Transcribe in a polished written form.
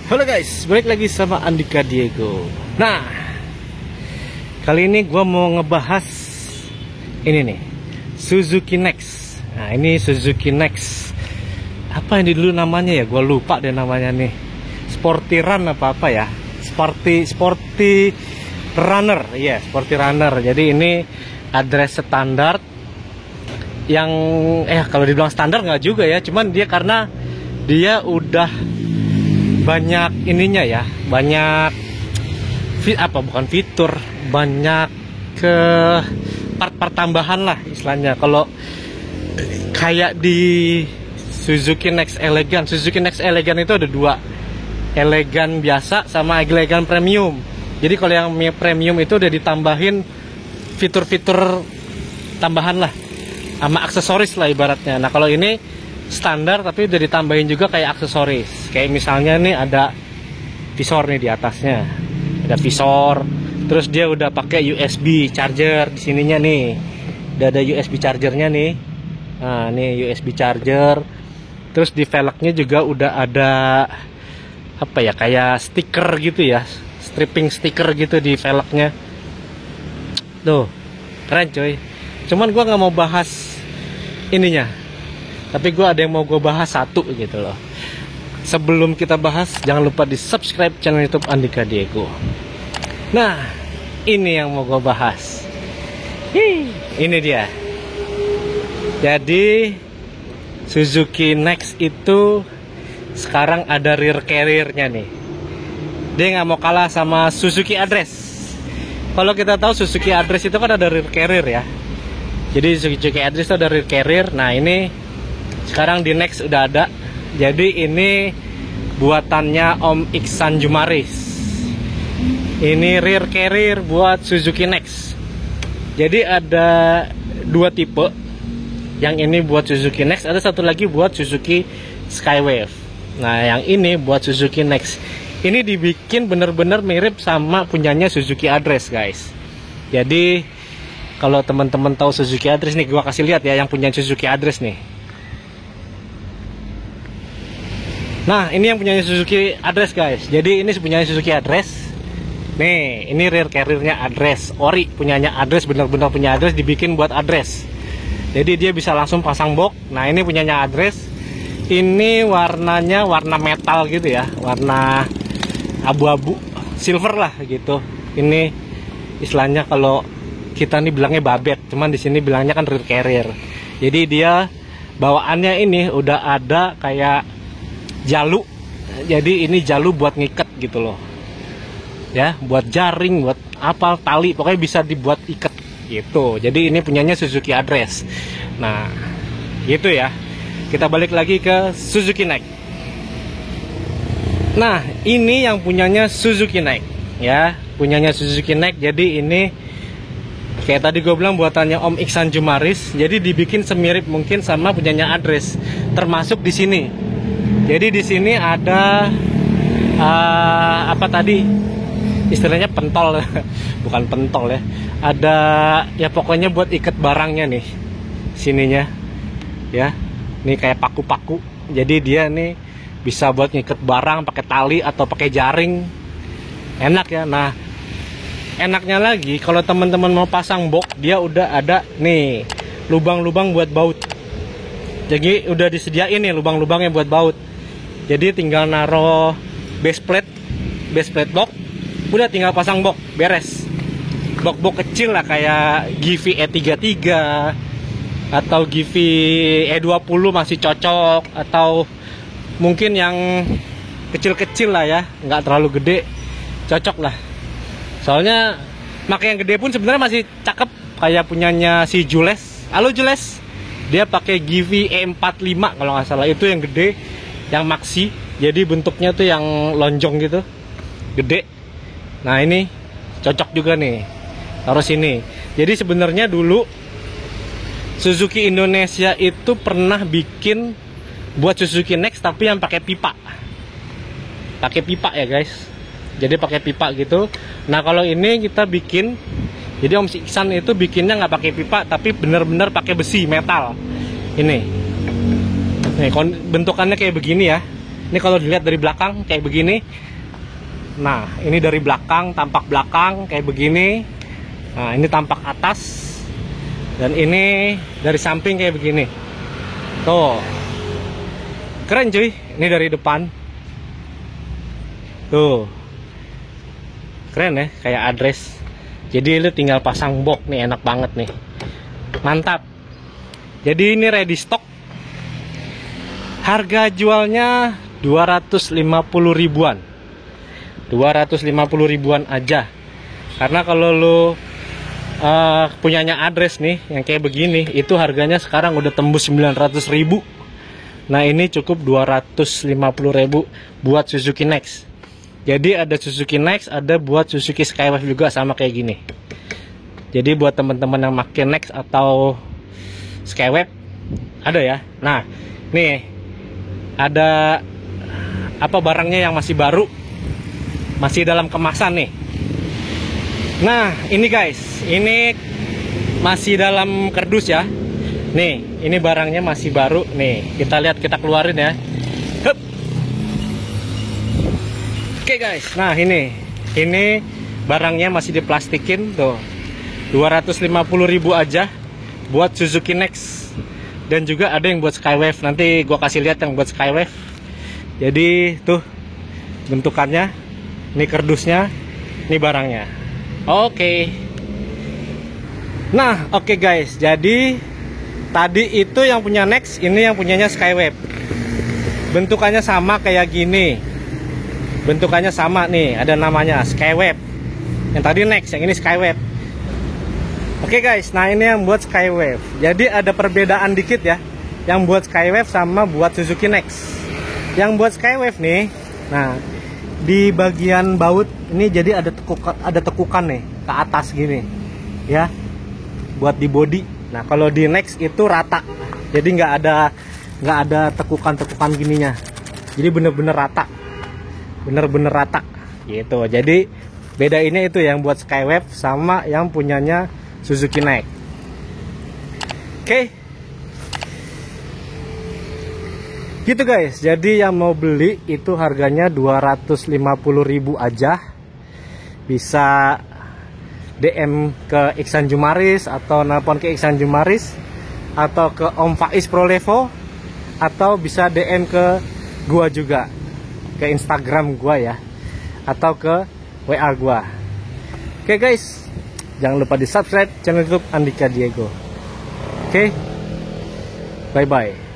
Halo guys, balik lagi sama Andika Diego. Nah, kali ini gue mau ngebahas ini nih, Suzuki Next. Nah, ini Suzuki Next. Apa yang dulu namanya ya? Gue lupa deh namanya nih. Sporty Run apa ya? Sporty Runner, ya, Sporty Runner. Jadi ini address standar yang kalau dibilang standar nggak juga ya, cuman dia karena dia udah banyak ininya ya, banyak bukan fitur, banyak ke part-part tambahan lah istilahnya. Kalau kayak di Suzuki Next Elegant itu ada dua, elegan biasa sama elegan premium. Jadi kalau yang premium itu udah ditambahin fitur-fitur tambahan lah, sama aksesoris lah ibaratnya. Nah kalau ini standar tapi udah ditambahin juga kayak aksesoris. Kayak misalnya nih ada visor nih di atasnya, ada visor. Terus dia udah pakai USB charger di sininya nih. Udah ada USB chargernya nih. Nah, nih USB charger. Terus di velgnya juga udah ada apa ya, kayak stiker gitu ya, stripping stiker gitu di velgnya. Tuh, keren coy. Cuman gua nggak mau bahas ininya, tapi gue ada yang mau gue bahas satu gitu loh. Sebelum kita bahas, jangan lupa di subscribe channel YouTube Andika Diego. Nah, ini yang mau gue bahas. Ini dia. Jadi Suzuki Next itu sekarang ada rear carrier-nya nih. Dia nggak mau kalah sama Suzuki Address. Kalau kita tahu Suzuki Address itu kan ada rear carrier ya. Jadi Suzuki Address itu ada rear carrier. Nah ini sekarang di Next udah ada. Jadi ini buatannya Om Iksan Jumaris. Ini rear carrier buat Suzuki Next. Jadi ada dua tipe. Yang ini buat Suzuki Next, ada satu lagi buat Suzuki Skywave. Nah yang ini buat Suzuki Next. Ini dibikin bener-bener mirip sama punyanya Suzuki Address guys. Jadi kalau teman-teman tahu Suzuki Address nih, gua kasih lihat ya yang punya Suzuki Address nih. Nah, ini yang punyanya Suzuki Address guys. Jadi ini punyanya Suzuki Address. Nih, ini rear carrier-nya Address. Ori punyanya Address, benar-benar punya Address, dibikin buat Address. Jadi dia bisa langsung pasang box. Nah, ini punyanya Address. Ini warnanya warna metal gitu ya, warna abu-abu, silver lah gitu. Ini istilahnya kalau kita nih bilangnya babet, cuman di sini bilangnya kan rear carrier. Jadi dia bawaannya ini udah ada kayak jalu. Jadi ini jalu buat ngiket gitu loh. Ya, buat jaring, buat apa, tali, pokoknya bisa dibuat iket gitu. Jadi ini punyanya Suzuki Address. Nah, gitu ya. Kita balik lagi ke Suzuki Next. Nah, ini yang punyanya Suzuki Next ya, punyanya Suzuki Next. Jadi ini kayak tadi gue bilang buatannya Om Iksan Jumaris. Jadi dibikin semirip mungkin sama punyanya Address. Termasuk di sini. Jadi di sini ada apa tadi istilahnya pentol, bukan pentol ya. Ada ya pokoknya buat ikat barangnya nih sininya ya. Ini kayak paku-paku. Jadi dia nih bisa buat ngikat barang pakai tali atau pakai jaring. Enak ya. Nah, enaknya lagi kalau teman-teman mau pasang box, dia udah ada nih lubang-lubang buat baut. Jadi udah disediain nih lubang-lubangnya buat baut. Jadi tinggal naruh base plate box, udah tinggal pasang box, beres. Box kecil lah kayak Givi E33 atau Givi E20 masih cocok, atau mungkin yang kecil-kecil lah ya, nggak terlalu gede, cocok lah. Soalnya pakai yang gede pun sebenarnya masih cakep, kayak punyanya si Jules. Halo Jules, dia pakai Givi E45 kalau nggak salah, itu yang gede, yang maxi. Jadi bentuknya tuh yang lonjong gitu, gede. Nah ini cocok juga nih, taruh sini. Jadi sebenarnya dulu Suzuki Indonesia itu pernah bikin buat Suzuki Next tapi yang pakai pipa. Pakai pipa ya guys. Jadi pakai pipa gitu. Nah kalau ini kita bikin, jadi Om Iksan itu bikinnya nggak pakai pipa tapi bener-bener pakai besi metal. Ini. Nih bentukannya kayak begini ya. Ini kalau dilihat dari belakang kayak begini. Nah, ini dari belakang, tampak belakang kayak begini. Nah, ini tampak atas. Dan ini dari samping kayak begini. Tuh. Keren cuy. Ini dari depan. Tuh. Keren ya, kayak address. Jadi lu tinggal pasang box nih, enak banget nih. Mantap. Jadi ini ready stock. Harga jualnya 250 ribuan. 250 ribuan aja. Karena kalau lu punyanya address nih yang kayak begini, itu harganya sekarang udah tembus 900 ribu. Nah, ini cukup 250 ribu buat Suzuki Next. Jadi ada Suzuki Next, ada buat Suzuki Skywave juga sama kayak gini. Jadi buat teman-teman yang pakai Next atau Skywave ada ya. Nah, nih ada apa barangnya yang masih baru, masih dalam kemasan nih. Nah, ini guys, ini masih dalam kardus ya. Nih, ini barangnya masih baru nih. Kita lihat, kita keluarin ya. Hup. Oke guys, nah ini barangnya masih diplastikin tuh. 250 ribu aja buat Suzuki Next. Dan juga ada yang buat Skywave. Nanti gua kasih lihat yang buat Skywave. Jadi tuh bentukannya, ini kardusnya, ini barangnya. Oke. Nah, oke guys. Jadi tadi itu yang punya Next, ini yang punyanya Skywave. Bentukannya sama kayak gini. Bentukannya sama nih, ada namanya Skywave. Yang tadi Next, yang ini Skywave. Oke guys, nah ini yang buat Skywave. Jadi ada perbedaan dikit ya, yang buat Skywave sama buat Suzuki Next. Yang buat Skywave nih, nah di bagian baut ini jadi ada tekukan nih ke atas gini, ya, buat di body. Nah kalau di Next itu rata, jadi nggak ada tekukan gininya. Jadi bener-bener rata. Bener-bener rata gitu. Jadi bedainnya itu yang buat Skywave sama yang punyanya Suzuki Next. Oke. Gitu guys. Jadi yang mau beli itu harganya 250 ribu aja. Bisa DM ke Iksan Jumaris atau nelpon ke Iksan Jumaris atau ke Om Faiz Prolevo, atau bisa DM ke gua juga, ke Instagram gua ya, atau ke WA gua. Oke guys, jangan lupa di subscribe channel YouTube Andika Diego. Oke, bye bye.